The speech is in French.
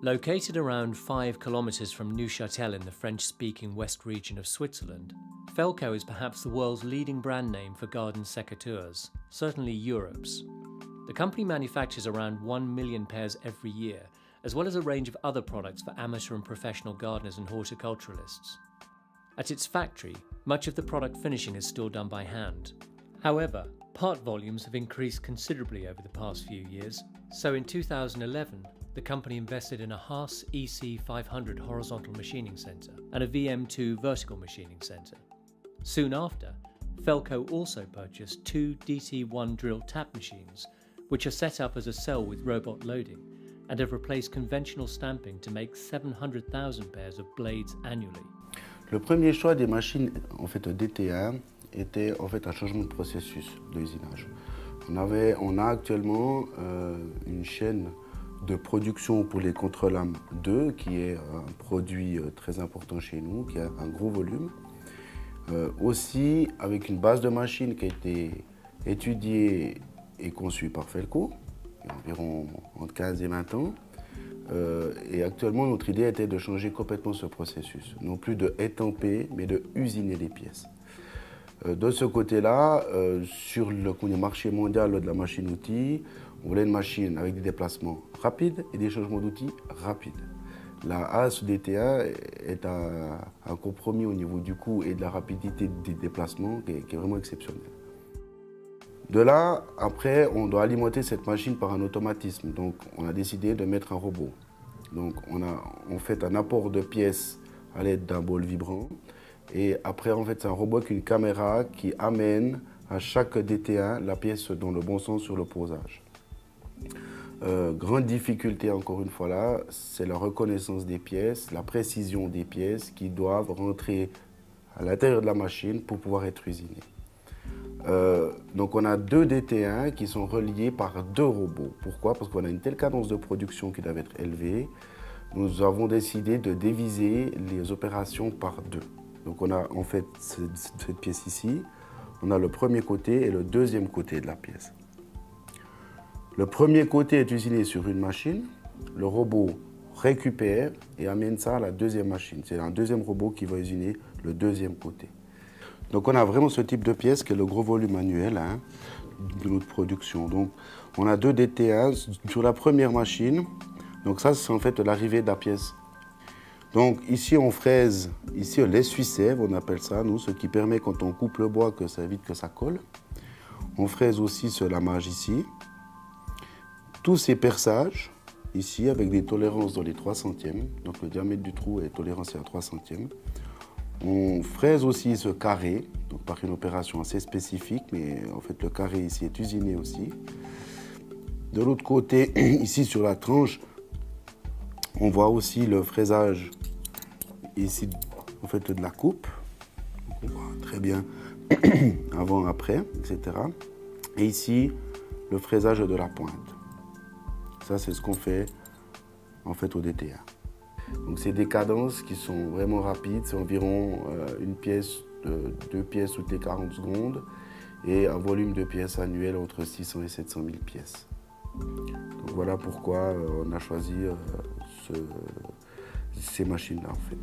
Located around 5 kilometers from Neuchâtel in the French-speaking west region of Switzerland, Felco is perhaps the world's leading brand name for garden secateurs, certainly Europe's. The company manufactures around 1 million pairs every year, as well as a range of other products for amateur and professional gardeners and horticulturalists. At its factory, much of the product finishing is still done by hand. However, part volumes have increased considerably over the past few years, so in 2011, the company invested in a Haas EC500 horizontal machining centre and a VM2 vertical machining centre. Soon after, Felco also purchased 2 DT1 drill tap machines, which are set up as a cell with robot loading, and have replaced conventional stamping to make 700,000 pairs of blades annually. Le premier choix des machines DT1 était un changement de processus de usinage. On a actuellement une chaîne de production pour les contre-lames 2, qui est un produit très important chez nous, qui a un gros volume. Aussi avec une base de machine qui a été étudiée et conçue par Felco, il y a environ entre 15 et 20 ans. Et actuellement, notre idée était de changer complètement ce processus. Non plus de étamper, mais de usiner les pièces. De ce côté-là, sur le marché mondial de la machine-outil, on voulait une machine avec des déplacements rapides et des changements d'outils rapides. La Haas DT1 est un compromis au niveau du coût et de la rapidité des déplacements qui est vraiment exceptionnel. De là, après, on doit alimenter cette machine par un automatisme. Donc, on a décidé de mettre un robot. Donc, on fait un apport de pièces à l'aide d'un bol vibrant. Et après, en fait, c'est un robot avec une caméra qui amène à chaque DT1 la pièce dans le bon sens sur le posage. Grande difficulté, encore une fois là, c'est la reconnaissance des pièces, la précision des pièces qui doivent rentrer à l'intérieur de la machine pour pouvoir être usinées. Donc on a 2 DT1 qui sont reliés par 2 robots. Pourquoi? Parce qu'on a une telle cadence de production qui doit être élevée. Nous avons décidé de diviser les opérations par 2. Donc on a en fait cette pièce ici, on a le premier côté et le deuxième côté de la pièce. Le premier côté est usiné sur une machine, le robot récupère et amène ça à la deuxième machine. C'est un deuxième robot qui va usiner le deuxième côté. Donc on a vraiment ce type de pièce qui est le gros volume annuel de notre production. Donc on a 2 DT1 sur la première machine. Donc ça c'est en fait l'arrivée de la pièce. Donc ici on fraise, ici l'essuie-sève, on appelle ça nous, ce qui permet quand on coupe le bois que ça évite que ça colle. On fraise aussi ce lamage ici. Tous ces perçages ici avec des tolérances dans les 3 centièmes. Donc le diamètre du trou est toléré à 3 centièmes. On fraise aussi ce carré, donc par une opération assez spécifique, mais en fait le carré ici est usiné aussi. De l'autre côté, ici sur la tranche, on voit aussi le fraisage ici en fait de la coupe. On voit très bien avant, après, etc. Et ici, le fraisage de la pointe. Ça, c'est ce qu'on fait en fait au DT1. Donc c'est des cadences qui sont vraiment rapides, c'est environ une pièce, 2 pièces toutes les 40 secondes et un volume de pièces annuel entre 600 et 700 000 pièces. Donc voilà pourquoi on a choisi ces machines-là en fait.